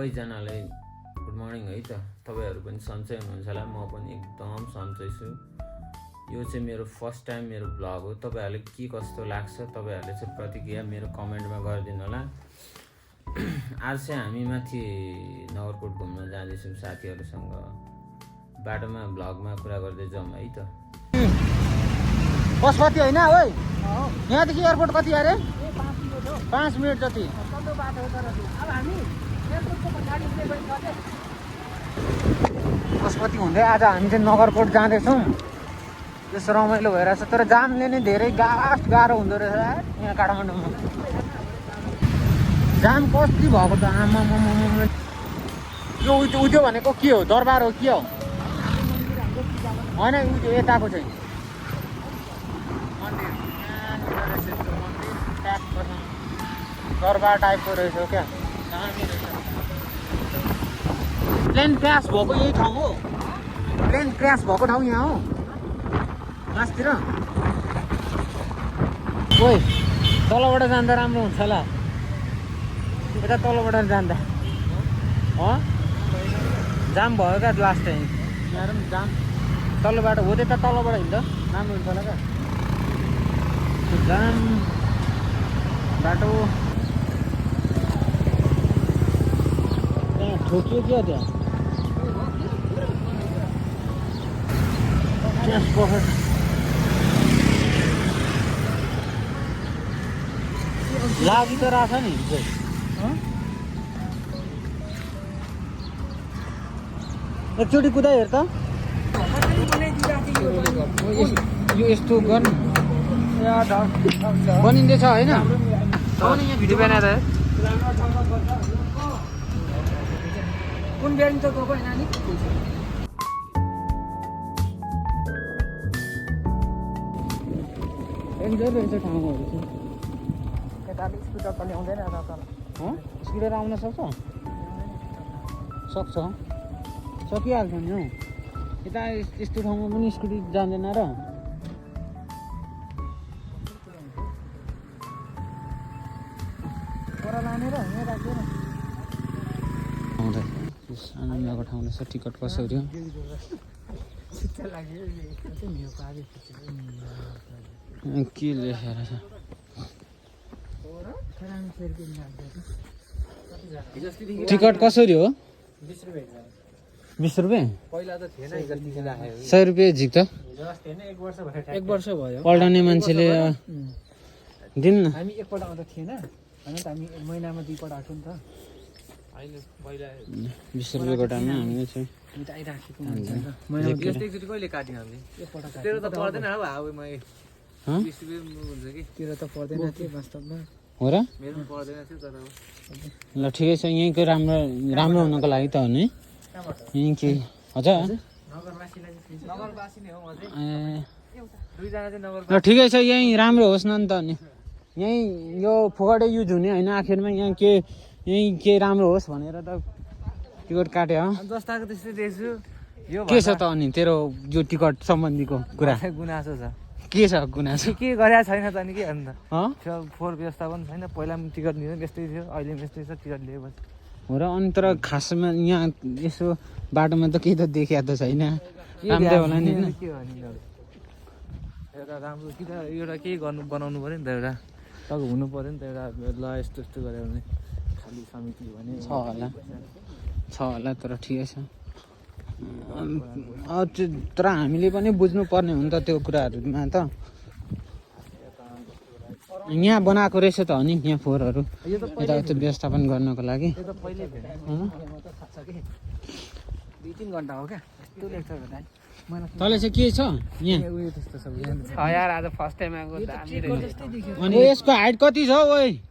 सबैजनालाई good morning है त। तपाईँहरू पनि सन्चै हुनुहुन्छ होला, म पनि एकदम सन्चै छु। यो चाहिँ मेरो फर्स्ट टाइम मेरो भ्लग हो। तपाईँहरूले के कस्तो लाग्छ तपाईँहरूले चाहिँ प्रतिक्रिया मेरो कमेन्टमा गरिदिनु होला। आज चाहिँ हामी माथि नगरकोट घुम्न जाँदैछौँ साथीहरूसँग। बाटोमा भ्लगमा कुरा गर्दै जाउँ है त। बस कति होइन ओइ, यहाँदेखि एयरपोर्ट कति अरे? 5 मिनट जति। पशुपति हुँदै आज हामी चाहिँ नगरकोट जाँदैछौँ। त्यसो रमाइलो भइरहेछ, तर जामले नै धेरै गाह्रो हुँदो रहेछ यहाँ काठमाडौँमा। जाम कति भएको त आमा। यो उयो भनेको के हो? दरबार हो के हो? होइन उयो यताको चाहिँ मन्दिर दरबार टाइपको रहेछ क्या। प्लेन क्रास भएको यही ठाउँ हो? प्लेन क्रास भएको ठाउँ यहाँ हो लास्टतिर? ओइ तलबाट जाँदा राम्रो हुन्छ होला, यता तलबाट जाँदा जाम भयो क्या लास्ट टाइम। यहाँ पनि जाम तलबाट हो, त्यता तलबाट हिँड्दा राम्रो हुन्छ होला क्या। जाम बाटो त्यहाँ ठोकियो क्या, त्यहाँ लागि त रहेछ नि। एकचोटि कुदाइ हेर त। यो यस्तो गर्नु बनिँदैछ होइन? भिडियो बनाएर कुन बिहान त गएको होइन नि? डेन्जर रहेछ ठाउँहरू चाहिँ। केटाले स्कुटर त ल्याउँदैन त, स्कुटर आउन सक्छ सकिहाल्छ नि हौ। यता यस्तो ठाउँमा पनि स्कुटी जाँदैन र। आनन्दको ठाउँ रहेछ। टिकट कसरी हो? के लेखेर छ? टिकट कसरी हो? 20 रुपियाँ। पहिला त थिएन, 100 रुपियाँ झिक त। 1 वर्ष भयो पल्टाउने मान्छेले दिन। हामी एकपल्ट आउँदा थिएन होइन त, हामी महिनामा 2 पल्ट आएको नि त। अहिले पहिला 20 रुपियाँको टाइममा हामीले चाहिँ आइराखेको हुन्छ नि त। महिनामा एकचोटि कहिले काट्यो हामीले? एकपल्ट तेरो त पर्दैन अब हाउमा 20 रुपियाँ हुन्छ कि तेरो त पर्दैन थियो वास्तवमा, हो र? मेरो पनि पर्दैन थियो तर ल ठिकै छ। यहीँको राम्रो हुनको लागि त हो नि यहीँ के हजुर नगरवासी नै हो म चाहिँ। ए दुईजना चाहिँ नगर। ल ठिकै छ, यहीँ राम्रो होस् न त अनि। यहीँ यो फोकटै युज हुने होइन, आखिरमा यहाँ यहीँ के राम्रो होस् भनेर त टिकट काट्यो हो। जस्ताको त्यस्तै देख्छु। यो के छ त अनि तेरो यो टिकट सम्बन्धीको कुरा? गुनासो छ। के छ गुनासो? के गरेको छैन त अनि के अन्त हो फोहोर व्यवस्थापन छैन। पहिला पनि टिकट लिनु त्यस्तै थियो, अहिले पनि यस्तै छ। टिकट लिएपछि र अनि तर खासमा यहाँ यसो बाटोमा त केही त देखिया त छैन। राम्रै होला नि होइन? के हो नि एउटा राम्रो कि त एउटा केही बनाउनु पऱ्यो नि त, एउटा तब हुनु पऱ्यो नि त एउटा। ल यस्तो यस्तो गऱ्यो भने खालि समिति भने छ होला तर ठिकै छ। तर हामीले पनि बुझ्नुपर्ने हो नि त त्यो कुराहरूमा त। यहाँ बनाएको रहेछ त हो नि यहाँ फोहोरहरू यताउति व्यवस्थापन गर्नको लागि। त्यो त पहिल्यै भेट 2-3 घन्टा हो क्या त्यो लेख्छ भने। तल चाहिँ के छ यहाँ? उयो त्यस्तो सब यार, आज फर्स्ट टाइम आएको दामी रहेछ। अनि यसको हाइट कति छ? ओइ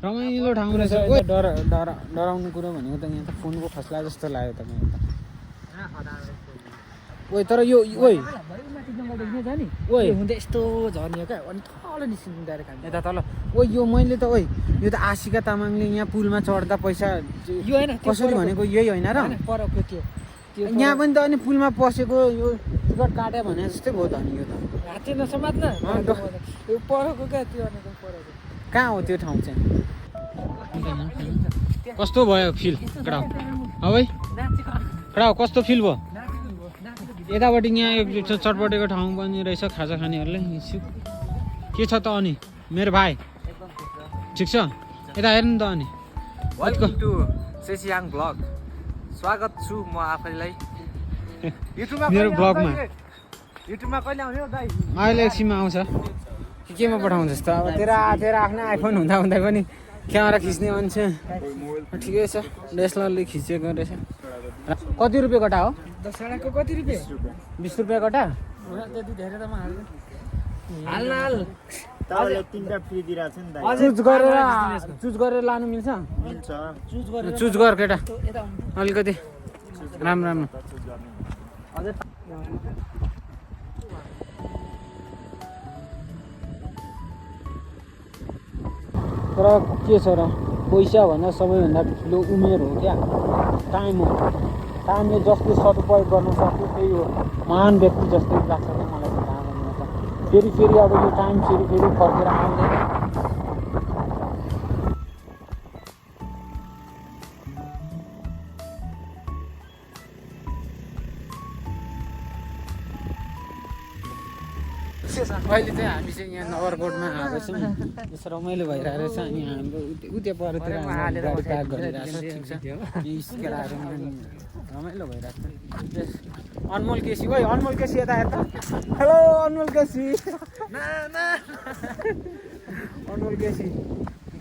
रमाइलो ठाउँ रहेछ। ओइ डराउनु कुरो भनेको त यहाँ त फोनको खस्ला जस्तो लाग्यो त मलाई त। ओइ तर यो ओइ माथि जङ्गल देख्ने छ नि ओइ हुँदै यस्तो झर्ने हो क्या अनि तल निस्किनु डाइरेक्ट हामी यता तल ओइ यो मैले त ओइ यो त आशिका तामाङले यहाँ पुलमा चढ्दा पैसा यो होइन कसरी भनेको यही होइन र परको त्यो यहाँ पनि त अनि पुलमा पसेको यो टिकट काट्यो भने जस्तै भयो त अनि यो त हाते नसमात्न यो परको क्या त्यो भनेको परको कहाँ हो त्यो ठाउँ चाहिँ कस्तो भयो फिल कडा है कडा कस्तो फिल भयो यतापट्टि यहाँ एक चटपटेको ठाउँ पनि रहेछ खाजा खानेहरूलाई के छ त अनि मेरो भाइ ठिक छ यता हेर्नु त अनि वेलकम टु सेसियाङ ब्लग स्वागत छु म आफैलाई मेरो ब्लगमा युट्युबमा कहिले आउने हो दाइ अहिले एकछिनमा आउँछ केमा पठाउँछस् त अब तेरो आफ्नो आइफोन हुँदा हुँदै पनि क्यामेरा खिच्ने मान्छे ठिकै छ डिएसएलआरले खिचेको रहेछ कति रुपियाँ कटा हो दसवटाको कति रुपियाँ 20 रुपियाँ कटा त्यति धेरै त म हाल्न हाल तपाईँले 3टा फ्री दिइरहेको छ नि चुज गरेर लानु मिल्छ मिल्छ चुज गर केटा अलिकति राम्रो राम्रो तर के छ र पैसा भन्दा सबैभन्दा ठुलो उमेर हो क्या टाइम हो टाइमले जसले सदुपयोग गर्न सक्यो त्यही हो महान व्यक्ति जस्तै लाग्छ क्या मलाई त थाहा भन्नु त फेरि अब यो टाइम फेरि फर्केर आउँदैन अहिले चाहिँ हामी चाहिँ यहाँ नगरकोटमा आएको छौँ यसो रमाइलो भइरहेको रहेछ अनि हाम्रो उता परतिर गाडी पार्क गरिरहेको छ ठिक छ केटाहरू रमाइलो भइरहेको छ अनमोल केसी ओइ अनमोल केसी यता हेर त हेलो अनमोल केसी अनमोल केसी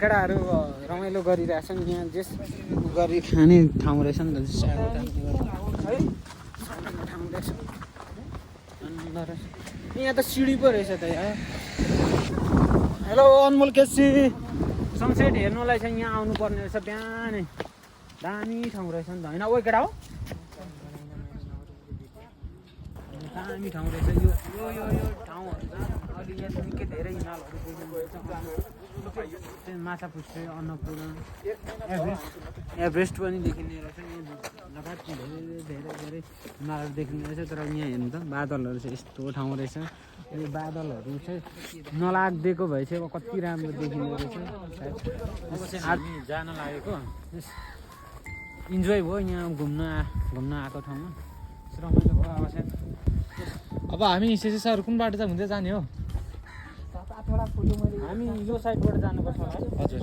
केटाहरू रमाइलो गरिरहेछन् यहाँ जेस गरी खाने ठाउँ रहेछ नि त है ठाउँ रहेछ यहाँ त सिँढी पो रहेछ त यहाँ हेलो अनमोल केसी सनसेट हेर्नुलाई चाहिँ यहाँ आउनुपर्ने रहेछ बिहानै दामी ठाउँ रहेछ नि त होइन ओ केटा हो दामी ठाउँ रहेछ यो ठाउँहरू अलि यहाँ निकै धेरै हिमालहरू देख्नु माछा पुच्छ्रे अन्नपूर्ण एभरेस्ट पनि देखिने रहेछ लगायत धेरै हिमालहरू देखिने रहेछ तर यहाँ हेर्नु त बादलहरू चाहिँ यस्तो ठाउँ रहेछ यो बादलहरू चाहिँ नलागिदिएको भए चाहिँ अब कति राम्रो देखिने रहेछ आज जान लागेको इन्जोय भयो यहाँ घुम्न आएको ठाउँमा रमाइलो भयो अब चाहिँ अब हामी सेसेसाहरू कुन बाटो चाहिँ हुँदै जाने हो हामी यो साइडबाट जानुपर्छ होला है हजुर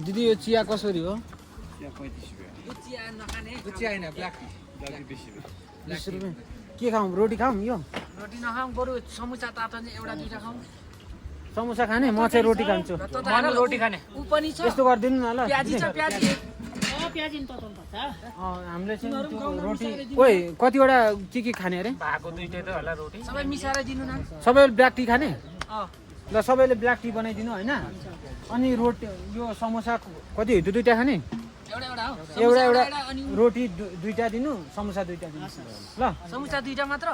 दिदी यो चिया कसरी हो चिया होइन ब्ल्याक 20 रुपियाँ के खाऊँ रोटी खाऊँ यो रोटी नखाउँ बरु समोसा तातो चाहिँ एउटा दुइटा खाउँ समोसा खाने म चाहिँ रोटी खान्छु रोटी खाने ऊ पनि छ यस्तो गरिदिनु न ल प्याजी छ प्याजी हामीले चाहिँ त्यो रोटी ओइ कतिवटा के खाने अरे भएको दुइटै त होला रोटी सबै मिसाएर दिनु न सबैले ब्ल्याक टी खाने ल सबैले ब्ल्याक टी बनाइदिनु होइन अनि रोटी यो समोसा कति दुईटा खाने एउटा रोटी दुईटा दिनु समोसा दुईटा दिनु ल समोसा दुइटा मात्र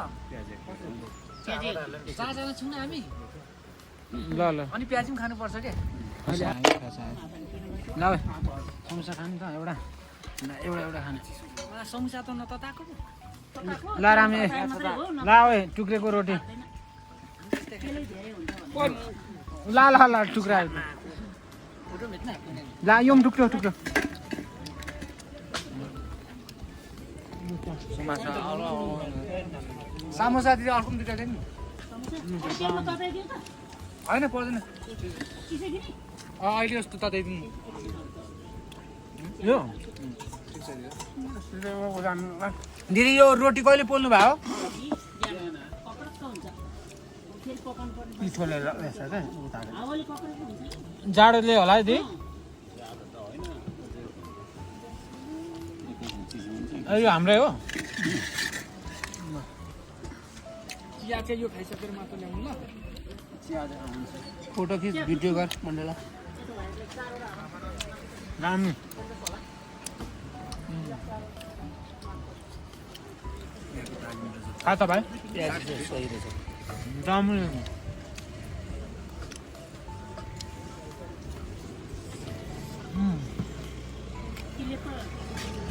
चारजना छौँ न हामी ल अनि प्याजी पनि खानुपर्छ के ल समोसा खानु त एउटा खाने समोसा त नतताको ल रामे ल ओए टुक्रेको रोटी ल टुक्रा ल यो पनि टुक्रो समोसा दिँदा अर्को पनि दुइटा दिनु होइन पर्दैन अहिले जस्तो तताइदिनु यो दिदी यो रोटी कहिले पोल्नु भयो जाडोले होला है दिदी यो हाम्रै हो चिया चाहिँ यो खाइसकेर मात्र ल्याउनु ल फोटो खिच भिडियो गर मण्डला दामी खा त भाइ राम्रो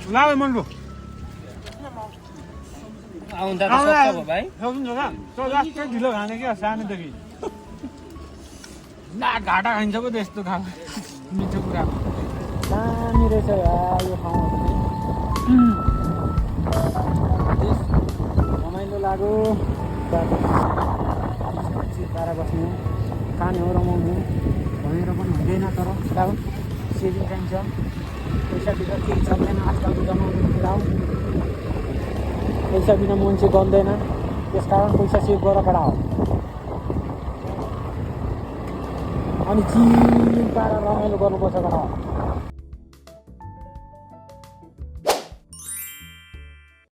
लाऊ मन्डु आउँदा त सक्छ भयो भाइ सक्नुहुन्छ त त्यो लास्टै ढिलो खाने क्या सानोदेखि ना घाटा खाइन्छ पो त्यस्तो खाएको मिठो कुरा दामी रहेछ यो ठाउँहरू रमाइलो लाग्यो तारा बस्नु खाने हो रमाउनु भनेर पनि हुँदैन तर कुरा हो सेभिङ चाहिन्छ पैसा बिना केही चल्दैन आजकलको जमानाको कुरा हो पैसा बिना मान्छे गन्दैन त्यसकारण पैसा सेभ गरेर कडा हो अनि चिल पारेर रमाइलो गर्नुपर्छ कडा हो